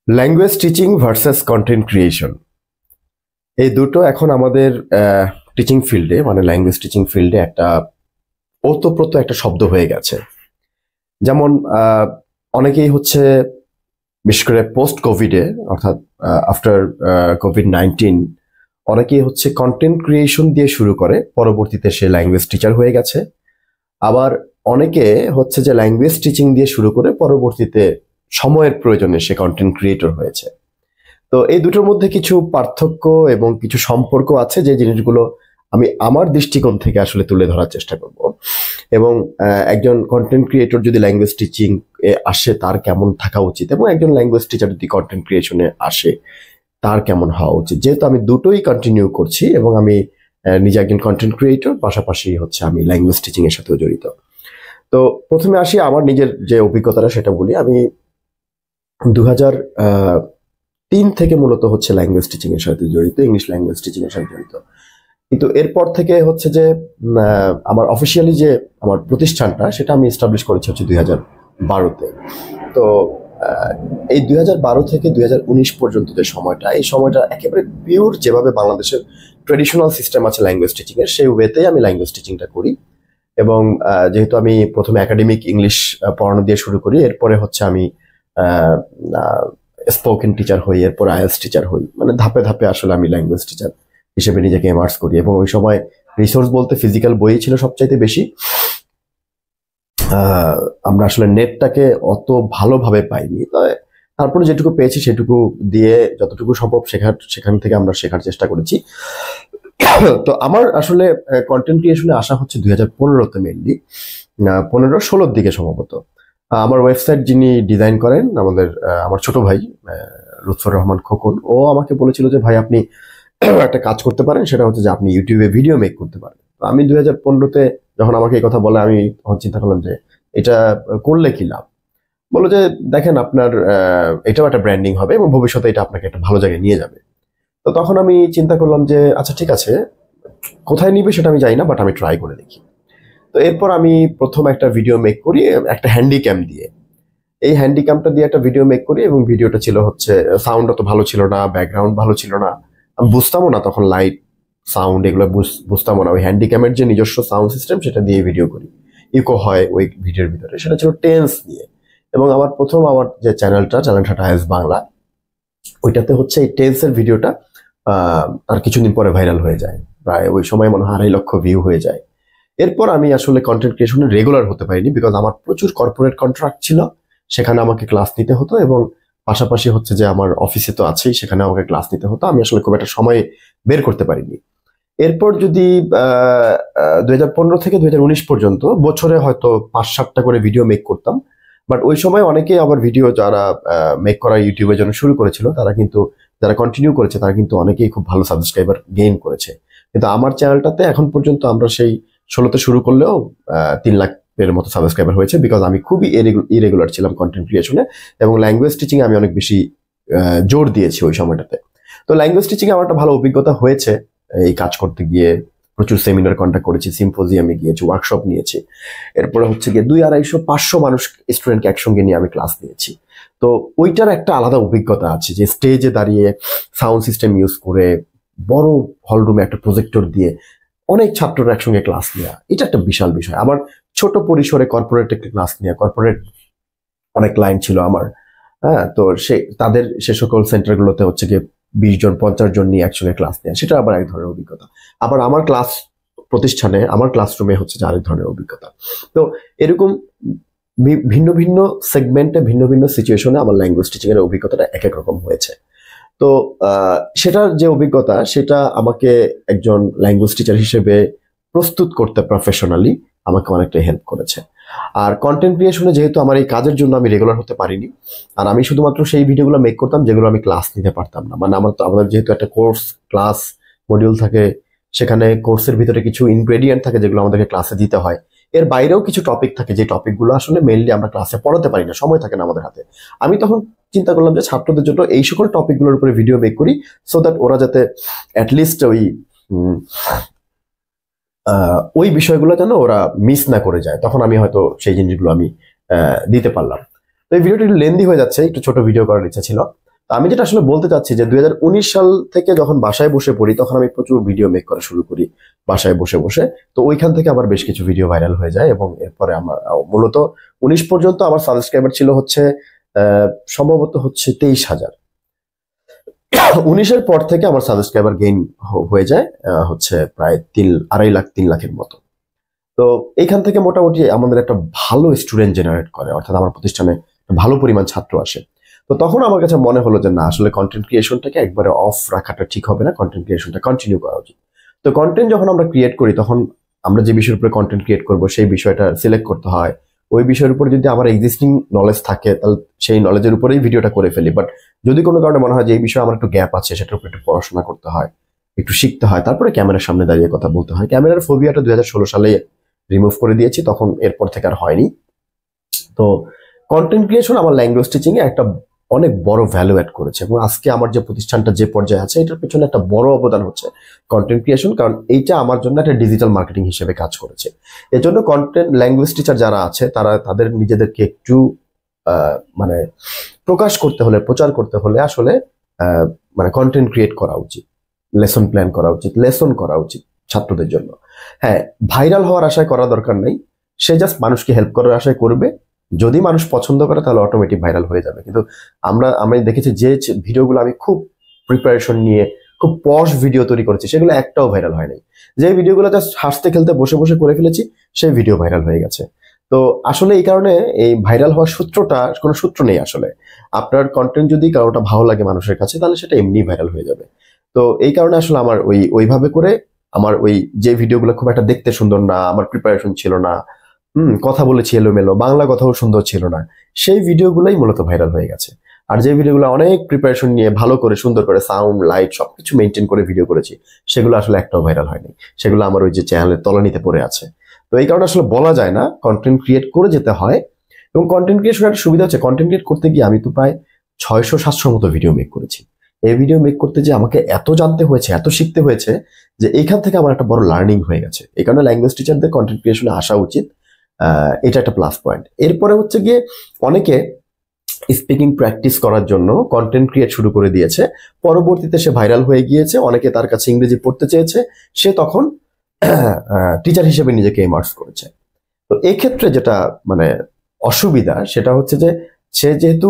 Language teaching versus content creation, এই দুটো এখন আমাদের টিচিং ফিল্ডে মানে ল্যাঙ্গুয়েজ টিচিং ফিল্ডে একটা ওতপ্রোত একটা শব্দ হয়ে গেছে। যেমন অনেকেই হচ্ছে বিশেষ করে পোস্ট কোভিডে অর্থাৎ আফটার কোভিড-19 অনেকেই হচ্ছে কন্টেন্ট ক্রিয়েশন দিয়ে শুরু করে, পরবর্তীতে সে ল্যাঙ্গুয়েজ টিচার হয়ে গেছে। আবার অনেকে হচ্ছে যে ল্যাঙ্গুয়েজ টিচিং দিয়ে শুরু করে পরবর্তীতে সময়ের প্রয়োজনে সে কন্টেন্ট ক্রিয়েটর হয়েছে। তো এই দুটোর মধ্যে কিছু পার্থক্য এবং কিছু সম্পর্ক আছে যে জিনিসগুলো আমি আমার দৃষ্টিকোণ থেকে আসলে তুলে ধরার চেষ্টা করব। এবং একজন কন্টেন্ট ক্রিয়েটর যদি ল্যাঙ্গুয়েজ টিচিং এ আসে তার কেমন থাকা উচিত, এবং একজন ল্যাঙ্গুয়েজ টিচার যদি কন্টেন্ট ক্রিয়েশনে আসে তার কেমন হওয়া উচিত। যেহেতু আমি দুটোই কন্টিনিউ করছি এবং আমি নিজে একজন কন্টেন্ট ক্রিয়েটর, পাশাপাশি হচ্ছে আমি ল্যাঙ্গুয়েজ টিচিং এর সাথেও জড়িত। তো প্রথমে আসি আমার নিজের যে অভিজ্ঞতাটা সেটা বলি। আমি 2003 থেকে মূলত হচ্ছে ল্যাঙ্গুয়েজ টিচিং এর সাথে জড়িত, ইংলিশ ল্যাঙ্গুয়েজ টিচিং এর সাথে জড়িত। কিন্তু এরপর থেকে হচ্ছে যে আমার অফিসিয়ালি যে আমার প্রতিষ্ঠানটা সেটা আমি এস্টাবলিশ করেছি হচ্ছে 2012-তে। তো এই 2012 থেকে 2019 পর্যন্ত যে সময়টা, এই সময়টা একেবারে পিওর যেভাবে বাংলাদেশের ট্রেডিশনাল সিস্টেম আছে ল্যাঙ্গুয়েজ টিচিং এর, সেই ওয়েতেই আমি ল্যাঙ্গুয়েজ টিচিংটা করি। এবং যেহেতু আমি প্রথমে একাডেমিক ইংলিশ পড়ানো দিয়ে শুরু করি, এরপরে হচ্ছে আমি স্পোকেন টিচার হই, এরপর আইএলটিএস টিচার হই, মানে ধাপে ধাপে আসলে আমি ল্যাঙ্গুয়েজ টিচার হিসেবে নিজেকে ইমার্স করি। এবং ওই সময় রিসোর্স বলতে ফিজিক্যাল বই ছিল সবচাইতে বেশি। আমরা আসলে নেটটাকে অত ভালোভাবে পাইনি, তারপরে যেটুকু পেয়েছি সেটুকু দিয়ে যতটুকু সম্ভব সেখান থেকে আমরা শেখার চেষ্টা করেছি। তো আমার আসলে কন্টেন্ট ক্রিয়েশনে আসা হচ্ছে 2015-তে, মেনলি 15-16 দিকে সম্ভবত। আমার ওয়েবসাইট যিনি ডিজাইন করেন আমার ছোট ভাই লুৎফর রহমান খোকন, ও আমাকে বলেছিল যে ভাই আপনি একটা কাজ করতে পারেন, সেটা হচ্ছে যে আপনি ইউটিউবে ভিডিও মেক করতে পারেন। তো আমি 2015-তে যখন আমাকে এই কথা বলে, আমি তখন চিন্তা করলাম যে এটা করলে কি লাভ। বললো যে দেখেন আপনার এটাও একটা ব্র্যান্ডিং হবে এবং ভবিষ্যতে এটা আপনাকে একটা ভালো জায়গায় নিয়ে যাবে। তো তখন আমি চিন্তা করলাম যে আচ্ছা ঠিক আছে, কোথায় নিবে সেটা আমি জানি না, বাট আমি ট্রাই করে দেখি। তো এরপর আমি প্রথম একটা ভিডিও মেক করি একটা হ্যান্ডিক্যাম দিয়ে। এই হ্যান্ডিক্যামটা দিয়ে একটা ভিডিও মেক করি এবং ভিডিওটা ছিল হচ্ছে সাউন্ড অত ভালো ছিল না, ব্যাকগ্রাউন্ড ভালো ছিল না, আমি বুঝতামও না তখন লাইট সাউন্ড এগুলো বুঝতামও না। ওই হ্যান্ডিক্যামের যে নিজস্ব সাউন্ড সিস্টেম সেটা দিয়ে ভিডিও করি, ইকো হয় ওই ভিডিওর ভিতরে, সেটা ছিল টেন্স নিয়ে। এবং আমার যে চ্যানেলটা টাইমস বাংলা, ওইটাতে হচ্ছে এই টেন্সের ভিডিওটা আর কিছুদিন পরে ভাইরাল হয়ে যায়, প্রায় ওই সময় মনে হয় 2.5 লক্ষ ভিউ হয়ে যায়। এরপর আমি আসলে কন্টেন্ট ক্রিয়েশনে রেগুলার হতে পারিনি, বিকজ আমার প্রচুর কর্পোরেট কন্ট্রাক্ট ছিল, সেখানে আমাকে ক্লাস নিতে হতো, এবং পাশাপাশি হচ্ছে যে আমার অফিসে তো আছেই, সেখানে আমাকে ক্লাস নিতে হতো। আমি আসলে খুব একটা সময় বের করতে পারিনি। এরপর যদি 2015 থেকে 2019 পর্যন্ত বছরে হয়তো 5-7টা করে ভিডিও মেক করতাম। বাট ওই সময় অনেকেই আবার ভিডিও যারা মেক করা ইউটিউবের জন্য শুরু করেছিল, তারা কিন্তু যারা কন্টিনিউ করেছে তারা কিন্তু অনেকেই খুব ভালো সাবস্ক্রাইবার গেইন করেছে। কিন্তু আমার চ্যানেলটাতে এখন পর্যন্ত আমরা সেই 16তে শুরু করলেও 3 লাখের মতো সাবস্ক্রাইবার হয়েছে, বিকজ আমি খুবই ইরেগুলার ছিলাম কন্টেন্ট ক্রিয়েশনে, এবং ল্যাঙ্গুয়েজ টিচিং আমি অনেক বেশি জোর দিয়েছি ওই সময়টাতে। তো ল্যাঙ্গুয়েজ টিচিং আমার একটা ভালো অভিজ্ঞতা হয়েছে। এই কাজ করতে গিয়ে প্রচুর সেমিনার কন্ডাক্ট করেছি, সিম্পোজিয়ামে গিয়েছি, ওয়ার্কশপ নিয়েছি। এরপরে হচ্ছে গিয়ে 200-250-500 মানুষ স্টুডেন্টকে একসঙ্গে নিয়ে আমি ক্লাস নিয়েছি। তো ওইটার একটা আলাদা অভিজ্ঞতা আছে, যে স্টেজে দাঁড়িয়ে সাউন্ড সিস্টেম ইউজ করে বড় হলরুমে একটা প্রজেক্টর দিয়ে অনেক ছাত্ররা একসঙ্গে ক্লাস নেওয়া, এটা একটা বিশাল বিষয়। আবার ছোট পরিসরে কর্পোরেট একটা ক্লাস নেওয়া, কর্পোরেট অনেক ক্লায়েন্ট ছিল আমার। হ্যাঁ, তো সে সকল সেন্টারগুলোতে হচ্ছে গিয়ে 20 জন 50 জন নিয়ে একসঙ্গে ক্লাস নেওয়া, সেটা আবার এক ধরনের অভিজ্ঞতা। আবার আমার প্রতিষ্ঠানে আমার ক্লাসরুমে হচ্ছে যে আরেক ধরনের অভিজ্ঞতা। তো এরকম ভিন্ন ভিন্ন সেগমেন্টে ভিন্ন ভিন্ন সিচুয়েশনে আমার ল্যাঙ্গুয়েজ টিচিং এর অভিজ্ঞতাটা এক এক রকম হয়েছে। তো সেটার যে অভিজ্ঞতা, সেটা আমাকে একজন ল্যাঙ্গুয়েজ টিচার হিসেবে প্রস্তুত করতে প্রফেশনালি আমাকে অনেকটা হেল্প করেছে। আর কন্টেন্ট ক্রিয়েশনে যেহেতু আমার এই কাজের জন্য আমি রেগুলার হতে পারিনি, আর আমি শুধুমাত্র সেই ভিডিওগুলো মেক করতাম যেগুলো আমি ক্লাস নিতে পারতাম না। মানে আমাদের যেহেতু একটা কোর্স ক্লাস মডিউল থাকে, সেখানে কোর্সের ভিতরে কিছু ইনগ্রেডিয়েন্ট থাকে যেগুলো আমাদেরকে ক্লাসে দিতে হয়। এর বাইরেও কিছু টপিক থাকে, যে টপিকগুলো আসলে মেইনলি আমরা ক্লাসে পড়াতে পারি না, সময় থাকে না আমাদের হাতে। আমি তখন চিন্তা করলাম যে ছাত্রদের জন্য এই সকল টপিকগুলোর উপরে ভিডিও মেক করি, সো দ্যাট ওরা যাতে অ্যাটলিস্ট ওই বিষয়গুলো যেন ওরা মিস না করে যায়। তখন আমি হয়তো সেই জিনিসগুলো আমি দিতে পারলাম। তো এই ভিডিওটি একটু লেন্দি হয়ে যাচ্ছে, একটু ছোট ভিডিও করার ইচ্ছা ছিল। তো আমি যেটা আসলে বলতে চাচ্ছি যে 2019 সাল থেকে যখন বাসায় বসে পড়ি তখন আমি প্রচুর ভিডিও মেক করা শুরু করি বাসায় বসে বসে। তো ওইখান থেকে আবার বেশ কিছু ভিডিও ভাইরাল হয়ে যায় এবং এরপরে আমার মূলত 19 পর্যন্ত আমার সাবস্ক্রাইবার ছিল হচ্ছে সম্ভবত হচ্ছে 23,000। 19-এর পর থেকে আমার সাবস্ক্রাইবার গেইন হয়ে যায় হচ্ছে প্রায় 2.5 লাখ 3 লাখের মতো। তো এইখান থেকে মোটামুটি আমাদের একটা ভালো স্টুডেন্ট জেনারেট করে, অর্থাৎ আমার প্রতিষ্ঠানে ভালো পরিমাণ ছাত্র আসে। তো তখন আমার কাছে মনে হলো যে না, আসলে কন্টেন্ট ক্রিয়েশনটাকে একবারে অফ রাখাটা ঠিক হবে না, কন্টেন্ট ক্রিয়েশনটা কন্টিনিউ করা উচিত। তো কন্টেন্ট যখন আমরা ক্রিয়েট করি তখন আমরা যে বিষয়ের উপরে কন্টেন্ট ক্রিয়েট করব সেই বিষয়টা সিলেক্ট করতে হয়। ওই বিষয়ের উপর যদি আমার এক্সিস্টিং নলেজ থাকে তাহলে সেই নলেজের উপরেই ভিডিওটা করে ফেলি। বাট যদি কোনো কারণে মনে হয় যে এই বিষয়ে আমার একটু গ্যাপ আছে, সেটার উপর একটু পড়াশোনা করতে হয়, একটু শিখতে হয়, তারপরে ক্যামেরার সামনে দাঁড়িয়ে কথা বলতে হয়। ক্যামেরার ফোবিয়াটা 2016 সালে রিমুভ করে দিয়েছি, তখন এরপর থেকে আর হয়নি। তো কন্টেন্ট ক্রিয়েশন আমার ল্যাঙ্গুয়েজ টিচিং এ একটা অনেক বড় ভ্যালু অ্যাড করেছে এবং আজকে আমার যে প্রতিষ্ঠানটা যে পর্যায়ে আছে এটার পেছনে একটা বড় অবদান হচ্ছে কন্টেন্ট ক্রিয়েশন, কারণ এইটা আমার জন্য একটা ডিজিটাল মার্কেটিং হিসেবে কাজ করেছে। এজন্য কন্টেন্ট ল্যাঙ্গুয়েজ টিচার যারা আছে তারা তাদের নিজেদেরকে একটু মানে প্রকাশ করতে হলে, প্রচার করতে হলে আসলে মানে কন্টেন্ট ক্রিয়েট করা উচিত, লেসন প্ল্যান করা উচিত, লেসন করা উচিত ছাত্রদের জন্য। হ্যাঁ, ভাইরাল হওয়ার আশায় করা দরকার নেই, সে জাস্ট মানুষকে হেল্প করার আশায় করবে। যদি মানুষ পছন্দ করে তাহলে অটোমেটিক ভাইরাল হয়ে যাবে। কিন্তু আমি দেখেছি যে ভিডিওগুলো আমি খুব প্রিপারেশন নিয়ে খুব পশ ভিডিও তৈরি করেছি সেগুলো একটাও ভাইরাল হয় নাই। যে ভিডিওগুলো জাস্ট হাসতে খেলতে বসে বসে করে ফেলেছি সেই ভিডিও ভাইরাল হয়ে গেছে। তো আসলে এই কারণে এই ভাইরাল হওয়ার সূত্রটা, কোনো সূত্র নেই আসলে। আপনার কন্টেন্ট যদি কারোটা ভালো লাগে মানুষের কাছে তাহলে সেটা এমনি ভাইরাল হয়ে যাবে। তো এই কারণে আসলে আমার ওইভাবে করে আমার যে ভিডিওগুলো খুব একটা দেখতে সুন্দর না, আমার প্রিপারেশন ছিল না, কথা বলেছি এলোমেলো, বাংলা কথাও সুন্দর ছিল না, সেই ভিডিওগুলোই মূলত ভাইরাল হয়ে গেছে। আর যে ভিডিওগুলো অনেক প্রিপারেশন নিয়ে ভালো করে সুন্দর করে সাউন্ড লাইট সবকিছু মেনটেন করে ভিডিও করেছি সেগুলো আসলে একটাও ভাইরাল হয়নি, সেগুলো আমার ওই যে চ্যানেলের তলানিতে পড়ে আছে। তো এই কারণে আসলে বলা যায় না, কন্টেন্ট ক্রিয়েট করে যেতে হয়। এবং কন্টেন্ট ক্রিয়েশনের একটা সুবিধা হচ্ছে, কন্টেন্ট ক্রিয়েট করতে গিয়ে আমি তো প্রায় 600-700 মতো ভিডিও মেক করেছি। এই ভিডিও মেক করতে যে আমাকে এত জানতে হয়েছে, এত শিখতে হয়েছে যে এইখান থেকে আমার একটা বড় লার্নিং হয়ে গেছে। এই কারণে ল্যাঙ্গুয়েজ টিচারদের কন্টেন্ট ক্রিয়েশনে আসা উচিত, এটা একটা প্লাস পয়েন্ট। এরপরে হচ্ছে গিয়ে অনেকে স্পিকিং প্র্যাকটিস করার জন্য কন্টেন্ট ক্রিয়েট শুরু করে দিয়েছে, পরবর্তীতে সে ভাইরাল হয়ে গিয়েছে, অনেকে তার কাছে ইংরেজি পড়তে চেয়েছে, সে তখন টিচার হিসেবে নিজেকে ইমার্স করেছে। তো এই ক্ষেত্রে যেটা মানে অসুবিধা সেটা হচ্ছে যে সে যেহেতু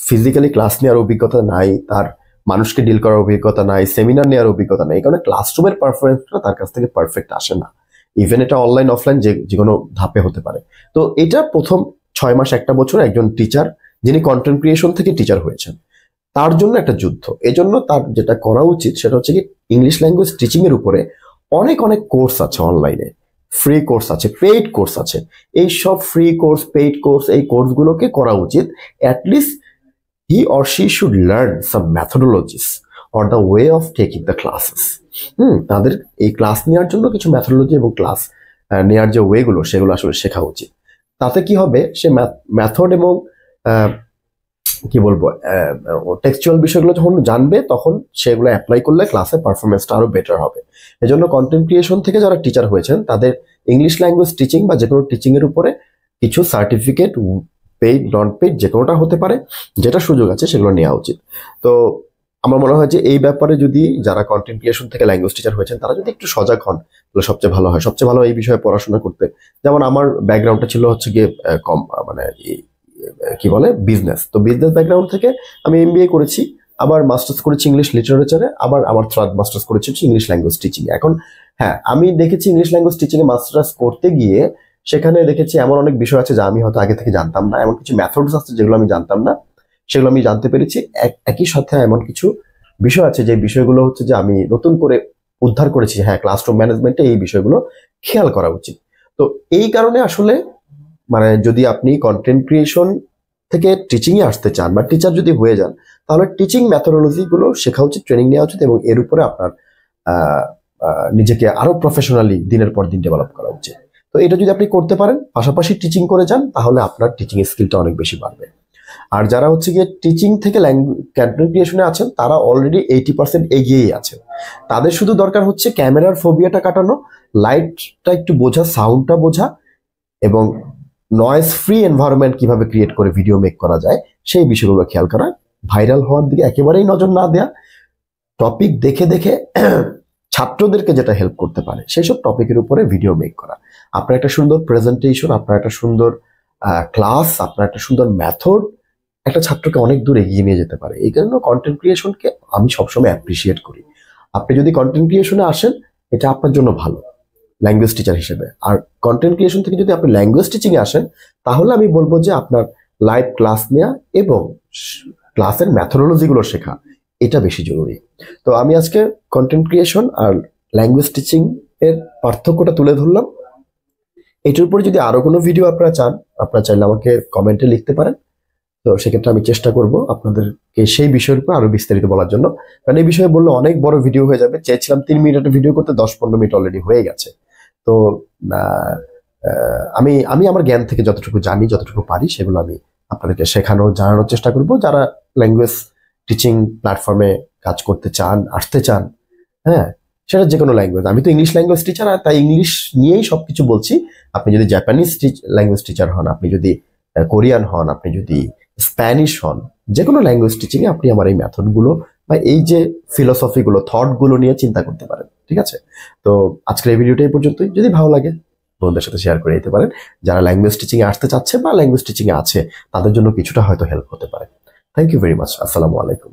ফিজিক্যালি ক্লাস নেওয়ার অভিজ্ঞতা নাই, তার মানুষকে ডিল করার অভিজ্ঞতা নাই, সেমিনার নেওয়ার অভিজ্ঞতা নাই, এই কারণে ক্লাসরুমের পারফরমেন্সটা তার কাছ থেকে পারফেক্ট আসে না। ইভেন এটা অনলাইন অফলাইন যে কোনো ধাপে হতে পারে। তো এটা প্রথম 6 মাস 1 বছর একজন টিচার যিনি কন্টেন্ট ক্রিয়েশন থেকে টিচার হয়েছেন তার জন্য একটা যুদ্ধ। এজন্য তার যেটা করা উচিত সেটা হচ্ছে কি, ইংলিশ ল্যাঙ্গুয়েজ টিচিং এর উপরে অনেক কোর্স আছে অনলাইনে, ফ্রি কোর্স আছে, পেইড কোর্স আছে। এই সব ফ্রি কোর্স, পেইড কোর্স, এই কোর্সগুলোকে করা উচিত। At least he or she should learn some methodologies or the way of taking the classes. তাদের এই ক্লাস নেওয়ার জন্য কিছু মেথোডোলজি এবং ক্লাস নেওয়ার যে ওয়েগুলো সেগুলো আসলে শেখা উচিত। তাতে কি হবে, সে মেথড এবং কি বলবো টেক্সচুয়াল বিষয়গুলো যখন জানবে তখন সেগুলো অ্যাপ্লাই করলে ক্লাসে পারফরমেন্সটা আরো বেটার হবে। এজন্য কন্টেন্ট ক্রিয়েশন থেকে যারা টিচার হয়েছেন তাদের ইংলিশ ল্যাঙ্গুয়েজ টিচিং বা যে কোনো টিচিং এর উপরে কিছু সার্টিফিকেট, পেইড নন পেইড যে কোনোটা হতে পারে, যেটা সুযোগ আছে সেগুলো নেওয়া উচিত। তো আমার মনে হয় যে এই ব্যাপারে যদি যারা কন্টেন্ট ক্রিয়েশন থেকে ল্যাঙ্গুয়েজ টিচার হয়েছেন তারা যদি একটু সজাগ হন তাহলে সবচেয়ে ভালো হয়। সবচেয়ে ভালো এই বিষয়ে পড়াশোনা করতে, যেমন আমার ব্যাকগ্রাউন্ডটা ছিল হচ্ছে গিয়ে কম মানে কি বলে বিজনেস। তো বিজনেস ব্যাকগ্রাউন্ড থেকে আমি এমবিএ করেছি, আবার মাস্টার্স করেছি ইংলিশ লিটারেচারে, আবার আমার থার্ড মাস্টার্স করেছি ইংলিশ ল্যাঙ্গুয়েজ টিচিং। এখন হ্যাঁ, আমি দেখেছি ইংলিশ ল্যাঙ্গুয়েজ টিচিং এ মাস্টার্স করতে গিয়ে সেখানে দেখেছি এমন অনেক বিষয় আছে যা আমি হয়তো আগে থেকে জানতাম না, এমন কিছু মেথডস আছে যেগুলো আমি জানতাম না, সেগুলো আমি জানতে পেরেছি। একই সাথে এমন কিছু বিষয় আছে যে বিষয়গুলো হচ্ছে যে আমি নতুন করে উদ্ধার করেছি। হ্যাঁ, ক্লাসরুম ম্যানেজমেন্টে এই বিষয়গুলো খেয়াল করা উচিত। তো এই কারণে আসলে মানে যদি আপনি কন্টেন্ট ক্রিয়েশন থেকে টিচিং এ আসতে চান বা টিচার যদি হয়ে যান তাহলে টিচিং মেথোডোলজি গুলো শেখা উচিত, ট্রেনিং নেওয়া উচিত এবং এর উপরে আপনার নিজেকে আরো প্রফেশনালি দিনের পর দিন ডেভেলপ করা উচিত। তো এটা যদি আপনি করতে পারেন, পাশাপাশি টিচিং করে যান, তাহলে আপনার টিচিং স্কিলটা অনেক বেশি বাড়বে। আর যারা হচ্ছে গিয়ে টিচিং থেকে কন্টেন্ট ক্রিয়েশনে আছেন তারা অলরেডি 80% এগিয়েই আছেন। তাদের শুধু দরকার হচ্ছে ক্যামেরার ফোবিয়াটা কাটানো, লাইটটা একটু বোঝা, সাউন্ডটা বোঝা এবং নয়েজ ফ্রি এনভায়রনমেন্ট কিভাবে ক্রিয়েট করে ভিডিও মেক করা যায় সেই বিষয়গুলো খেয়াল করা। ভাইরাল হওয়ার দিকে একেবারেই নজর না দেয়া, টপিক দেখে দেখে ছাত্রদেরকে যেটা হেল্প করতে পারে সেই সব টপিকের উপরে ভিডিও মেক করা। আপনার একটা সুন্দর প্রেজেন্টেশন, আপনার একটা সুন্দর ক্লাস, আপনার একটা সুন্দর মেথড একটা ছাত্রকে অনেক দূর এগিয়ে নিয়ে যেতে পারে। এই কারণে কন্টেন্ট ক্রিয়েশনকে আমি সবসময় অ্যাপ্রিসিয়েট করি। আপনি যদি কন্টেন্ট ক্রিয়েশনে আসেন, এটা আপনার জন্য ভালো ল্যাঙ্গুয়েজ টিচার হিসেবে। আর কন্টেন্ট ক্রিয়েশন থেকে যদি আপনি ল্যাঙ্গুয়েজ টিচিংয়ে আসেন, তাহলে আমি বলবো যে আপনার লাইভ ক্লাস নেওয়া এবং ক্লাসের ম্যাথোডোলজিগুলো শেখা, এটা বেশি জরুরি। তো আমি আজকে কন্টেন্ট ক্রিয়েশন আর ল্যাঙ্গুয়েজ টিচিং এর পার্থক্যটা তুলে ধরলাম। এটার উপরে যদি আরো কোনো ভিডিও আপনারা চান, আপনারা চাইলে আমাকে কমেন্টে লিখতে পারেন। তো সেক্ষেত্রে আমি চেষ্টা করব আপনাদেরকে সেই বিষয়ের উপর আরো বিস্তারিত বলার জন্য, কারণ এই বিষয়ে বললে অনেক বড় ভিডিও হয়ে যাবে। চেয়েছিলাম 3 মিনিটের ভিডিও করতে, 10-15 মিনিট অলরেডি হয়ে গেছে। তো আমি আমি আমার জ্ঞান থেকে যতটুকু জানি, যতটুকু পারি, সেগুলো আমি আপনাদেরকে শেখানোর, জানানোর চেষ্টা করব। যারা ল্যাঙ্গুয়েজ টিচিং প্ল্যাটফর্মে কাজ করতে চান, আসতে চান, হ্যাঁ, সেটা যে কোনো ল্যাঙ্গুয়েজ। আমি তো ইংলিশ ল্যাঙ্গুয়েজ টিচার, আর তাই ইংলিশ নিয়েই সবকিছু বলছি। আপনি যদি জাপানিজ ল্যাঙ্গুয়েজ টিচার হন, আপনি যদি কোরিয়ান হন, আপনি যদি স্প্যানিশ হন, যে কোনো ল্যাঙ্গুয়েজ টিচিংয়ে আপনি আমার এই মেথডগুলো বা এই যে ফিলোসফিগুলো, থটগুলো নিয়ে চিন্তা করতে পারেন। ঠিক আছে? তো আজকের এই ভিডিওটা এই পর্যন্তই। যদি ভালো লাগে বন্ধুদের সাথে শেয়ার করে দিতে পারেন। যারা ল্যাঙ্গুয়েজ টিচিংয়ে আসতে চাচ্ছে বা ল্যাঙ্গুয়েজ টিচিংয়ে আছে, তাদের জন্য কিছুটা হয়তো হেল্প হতে পারে। Thank you very much. আসসালামু আলাইকুম।